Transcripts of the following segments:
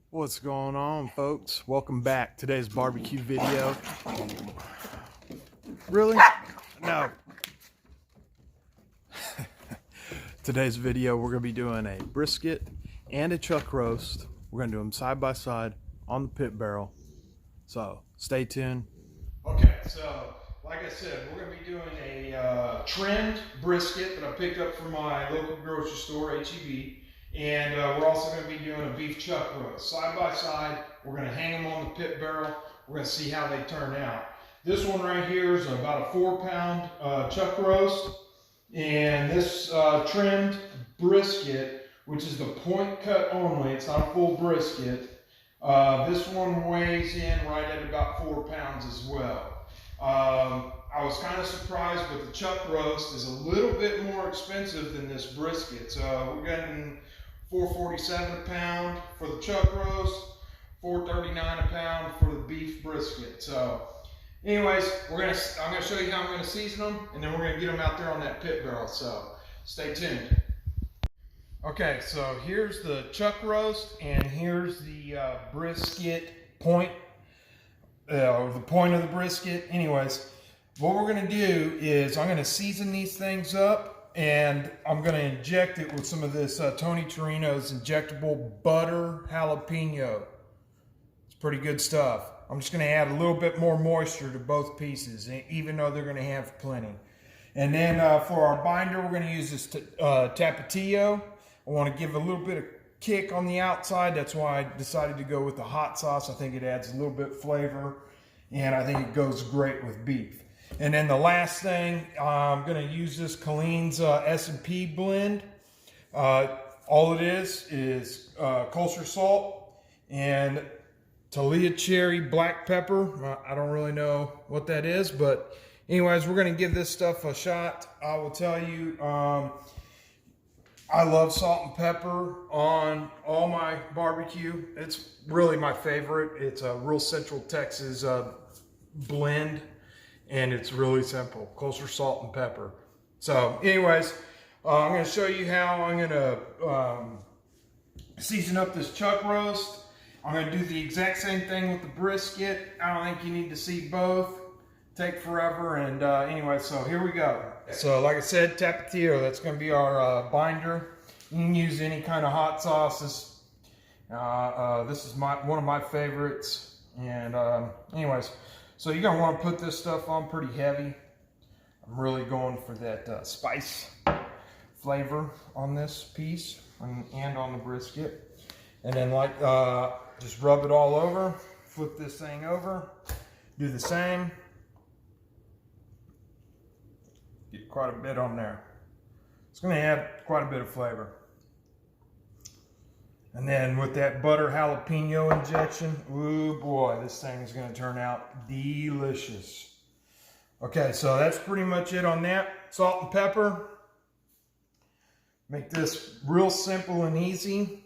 What's going on, folks? Welcome back. Today's barbecue video. Really? No. Today's video, we're going to be doing a brisket and a chuck roast. We're going to do them side by side on the pit barrel. So stay tuned. Okay, so like I said, we're going to be doing a trimmed brisket that I picked up from my local grocery store, HEB. And we're also going to be doing a beef chuck roast. Side by side, we're going to hang them on the pit barrel. We're going to see how they turn out. This one right here is about a 4-pound chuck roast. And this trimmed brisket, which is the point cut only, it's not a full brisket. This one weighs in right at about 4 pounds as well. I was kind of surprised, but the chuck roast is a little bit more expensive than this brisket. So we're getting $4.47 a pound for the chuck roast, $4.39 a pound for the beef brisket. So anyways, I'm gonna show you how I'm gonna season them, and then we're gonna get them out there on that pit barrel. So stay tuned. Okay, so here's the chuck roast, and here's the brisket point, or the point of the brisket. Anyways, what we're gonna do is I'm gonna season these things up, and I'm going to inject it with some of this Tony Torino's injectable butter jalapeno. It's pretty good stuff. I'm just going to add a little bit more moisture to both pieces, even though they're going to have plenty. And then for our binder, we're going to use this Tapatio. I want to give a little bit of kick on the outside. That's why I decided to go with the hot sauce. I think it adds a little bit of flavor, and I think it goes great with beef. And then the last thing, I'm going to use this Colleen's S&P blend. All it is kosher salt and Talia cherry black pepper. I don't really know what that is, but anyways, we're going to give this stuff a shot. I will tell you, I love salt and pepper on all my barbecue. It's really my favorite. It's a real Central Texas blend. And it's really simple, kosher salt and pepper. So anyways, I'm going to show you how I'm going to season up this chuck roast. I'm going to do the exact same thing with the brisket. I don't think you need to see both. Take forever. And anyway, so here we go. So like I said, Tapatio, that's going to be our binder. You can use any kind of hot sauces. This is one of my favorites. And anyways, so you're going to want to put this stuff on pretty heavy. I'm really going for that spice flavor on this piece and on the brisket. And then just rub it all over, flip this thing over, do the same. Get quite a bit on there. It's going to add quite a bit of flavor. And then with that butter jalapeno injection, ooh boy, this thing is going to turn out delicious. Okay, so that's pretty much it on that. Salt and pepper. Make this real simple and easy.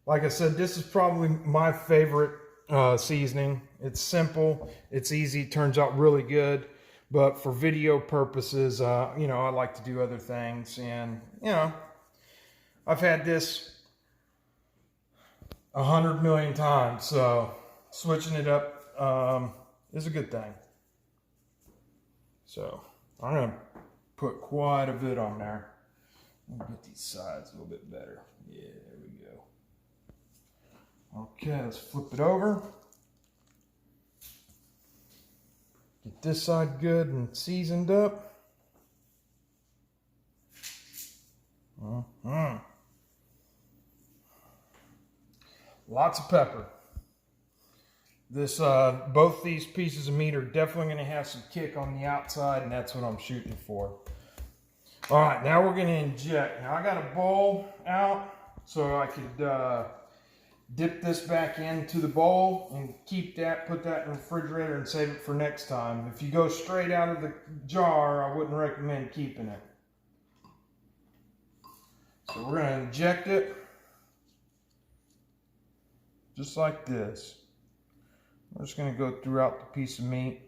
Like I said, this is probably my favorite seasoning. It's simple, it's easy, turns out really good. But for video purposes, you know, I like to do other things. And, you know, I've had this 100 million times, so switching it up is a good thing. So I'm going to put quite a bit on there. Let me get these sides a little bit better. Yeah, there we go. Okay, let's flip it over. Get this side good and seasoned up. Lots of pepper. This, both these pieces of meat are definitely going to have some kick on the outside, and that's what I'm shooting for. All right, now we're going to inject. Now I got a bowl out so I could dip this back into the bowl and keep that, put that in the refrigerator and save it for next time. If you go straight out of the jar, I wouldn't recommend keeping it. So we're going to inject it. Just like this. I'm just going to go throughout the piece of meat.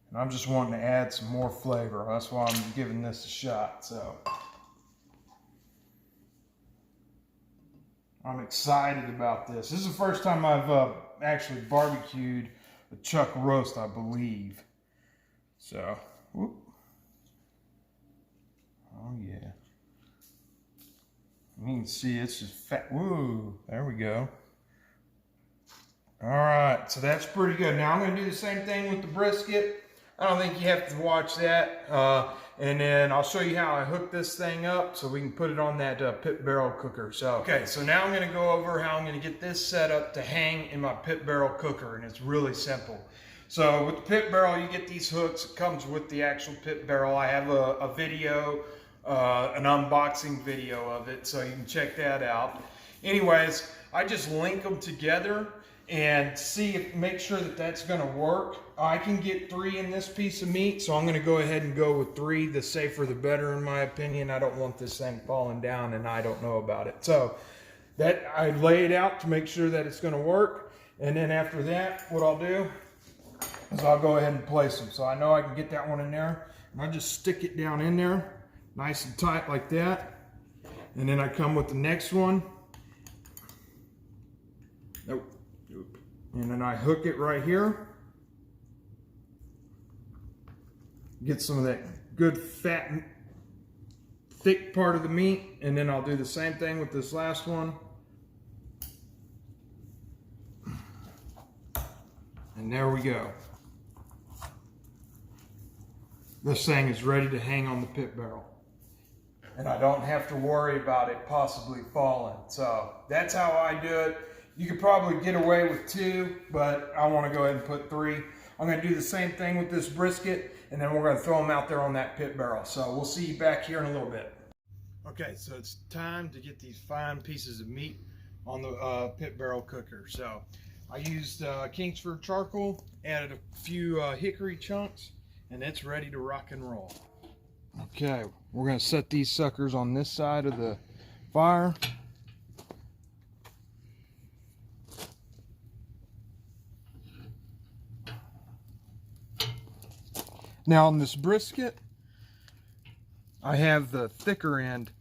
And I'm just wanting to add some more flavor. That's why I'm giving this a shot. So I'm excited about this. This is the first time I've actually barbecued a chuck roast, I believe. So, whoop. Oh yeah. You can see it's just fat. Woo, there we go. All right, so that's pretty good. Now I'm gonna do the same thing with the brisket. I don't think you have to watch that. And then I'll show you how I hook this thing up so we can put it on that pit barrel cooker. So, okay, so now I'm gonna go over how I'm gonna get this set up to hang in my pit barrel cooker, and it's really simple. So with the pit barrel, you get these hooks. It comes with the actual pit barrel. I have a video, an unboxing video of it, so you can check that out. Anyways, I just link them together and make sure that that's going to work. I can get 3 in this piece of meat, so I'm going to go ahead and go with 3. The safer the better, in my opinion. I don't want this thing falling down and I don't know about it. So that I lay it out to make sure that it's going to work, and then after that, what I'll do is I'll go ahead and place them. So I know I can get that one in there, and I just stick it down in there nice and tight like that, and then I come with the next one. Nope. And then I hook it right here. Get some of that good fat, thick part of the meat, and then I'll do the same thing with this last one. And there we go. This thing is ready to hang on the pit barrel. And I don't have to worry about it possibly falling. So that's how I do it. You could probably get away with 2, but I want to go ahead and put 3. I'm going to do the same thing with this brisket, and then we're going to throw them out there on that pit barrel. So we'll see you back here in a little bit. Okay, so it's time to get these fine pieces of meat on the pit barrel cooker. So I used Kingsford charcoal, added a few hickory chunks, and it's ready to rock and roll. Okay, we're going to set these suckers on this side of the fire. Now on this brisket, I have the thicker end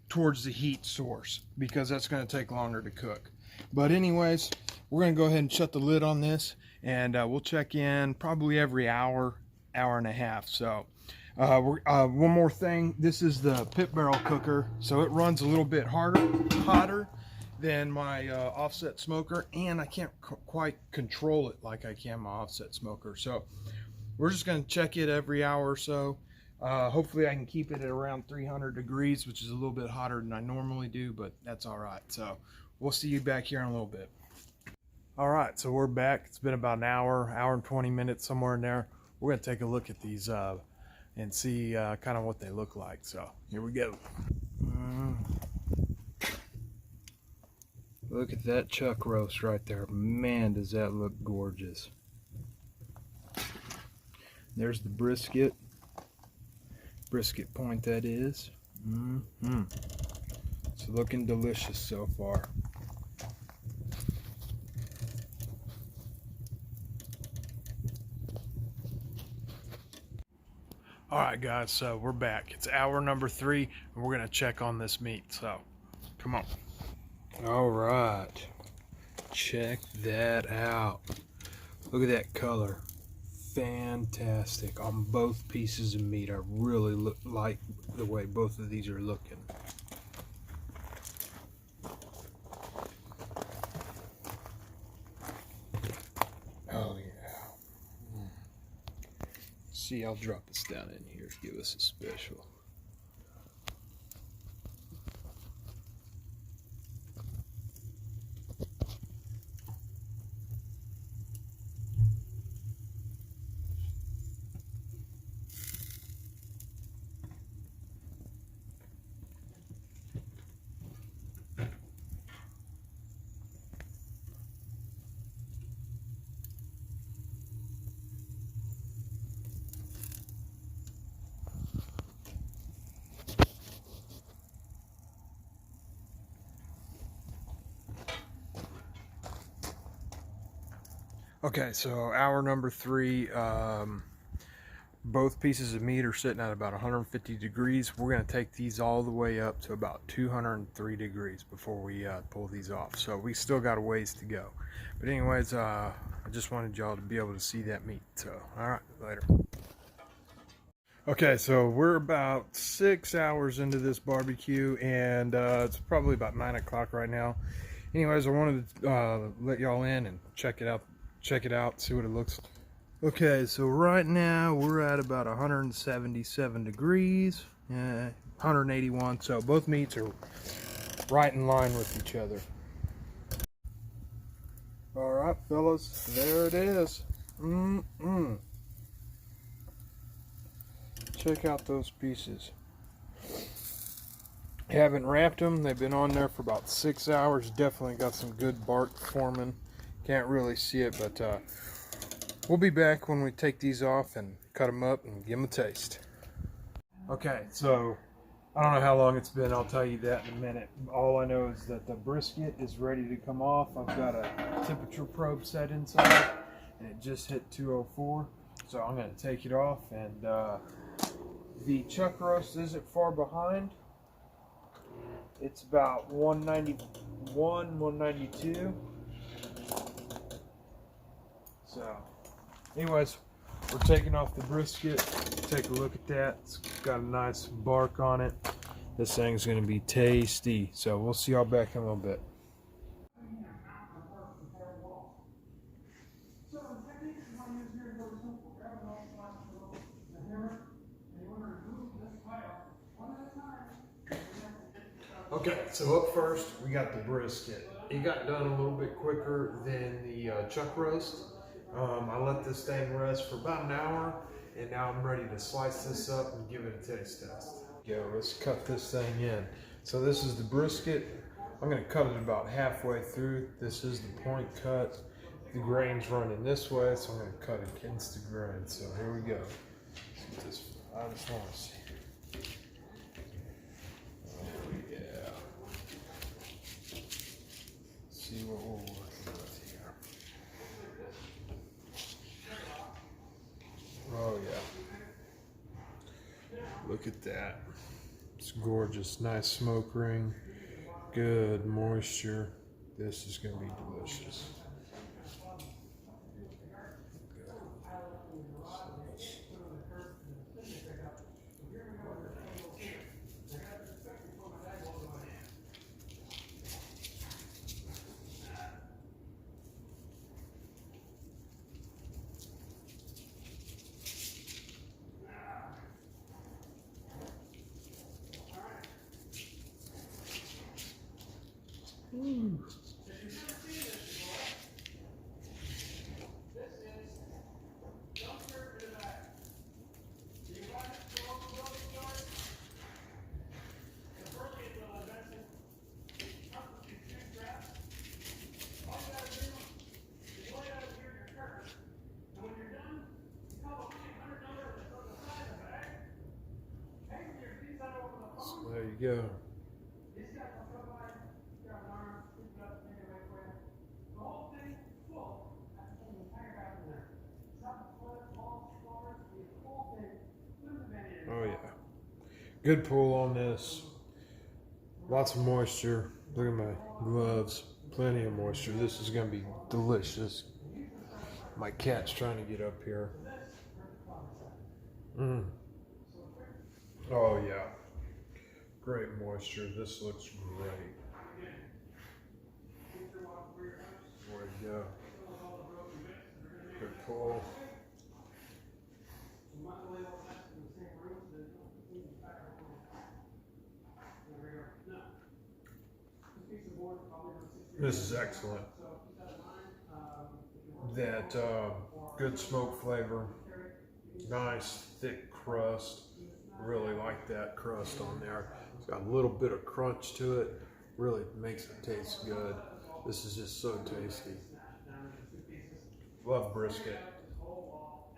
towards the heat source because that's going to take longer to cook. But anyways, we're going to go ahead and shut the lid on this, and we'll check in probably every hour, hour and a half. So one more thing, this is the pit barrel cooker, so it runs a little bit hotter than my offset smoker, and I can't quite control it like I can my offset smoker. So we're just going to check it every hour or so. Hopefully I can keep it at around 300 degrees, which is a little bit hotter than I normally do, but that's all right. So we'll see you back here in a little bit. All right, so we're back. It's been about an hour and 20 minutes, somewhere in there. We're going to take a look at these and see kind of what they look like. So here we go. Look at that chuck roast right there. Man, does that look gorgeous. There's the brisket point, that is. It's looking delicious so far. All right, guys, so we're back. It's hour number 3, and we're gonna check on this meat. So, come on. All right, check that out. Look at that color. Fantastic on both pieces of meat. I really like the way both of these are looking. Oh yeah. See, I'll drop this down in here to give us a special. Okay, so hour number 3, Both pieces of meat are sitting at about 150 degrees. We're going to take these all the way up to about 203 degrees before we pull these off. So we still got a ways to go. But anyways, I just wanted y'all to be able to see that meat. So, all right, later. Okay, so we're about 6 hours into this barbecue, and it's probably about 9 o'clock right now. Anyways, I wanted to let y'all in and check it out, see what it looks like. Okay, so right now we're at about 177 degrees, 181, so both meats are right in line with each other. All right, fellas, there it is. Check out those pieces. Haven't wrapped them. They've been on there for about 6 hours. Definitely got some good bark forming. Can't really see it, but we'll be back when we take these off and cut them up and give them a taste. Okay, so I don't know how long it's been. I'll tell you that in a minute. All I know is that the brisket is ready to come off. I've got a temperature probe set inside, and it just hit 204. So I'm going to take it off, and the chuck roast isn't far behind. It's about 191, 192. So, anyways, we're taking off the brisket. Take a look at that. It's got a nice bark on it. This thing's going to be tasty. So we'll see y'all back in a little bit. Okay, so up first, we got the brisket. It got done a little bit quicker than the chuck roast. I let this thing rest for about an hour, and now I'm ready to slice this up and give it a taste test. Let's cut this thing in. So this is the brisket. I'm going to cut it about halfway through. This is the point cut. The grain's running this way, so I'm going to cut against the grain. So here we go. I just want to see. See what we're working with here. Oh yeah. Look at that. It's gorgeous. Nice smoke ring. Good moisture. This is going to be delicious. So there you go. Oh yeah. Good pull on this. Lots of moisture. Look at my gloves. Plenty of moisture. This is going to be delicious. My cat's trying to get up here. Oh yeah. Great moisture. This looks great. There you go. Good pull. This is excellent. That good smoke flavor, nice thick crust. Really like that crust on there. It's got a little bit of crunch to it. Really makes it taste good. This is just so tasty. Love brisket,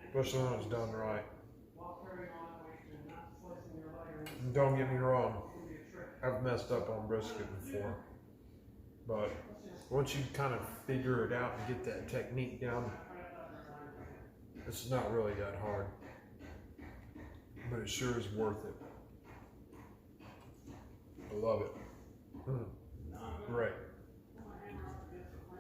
especially when it's done right. And don't get me wrong, I've messed up on brisket before, but once you kind of figure it out and get that technique down, it's not really that hard. but it sure is worth it. I love it. Great.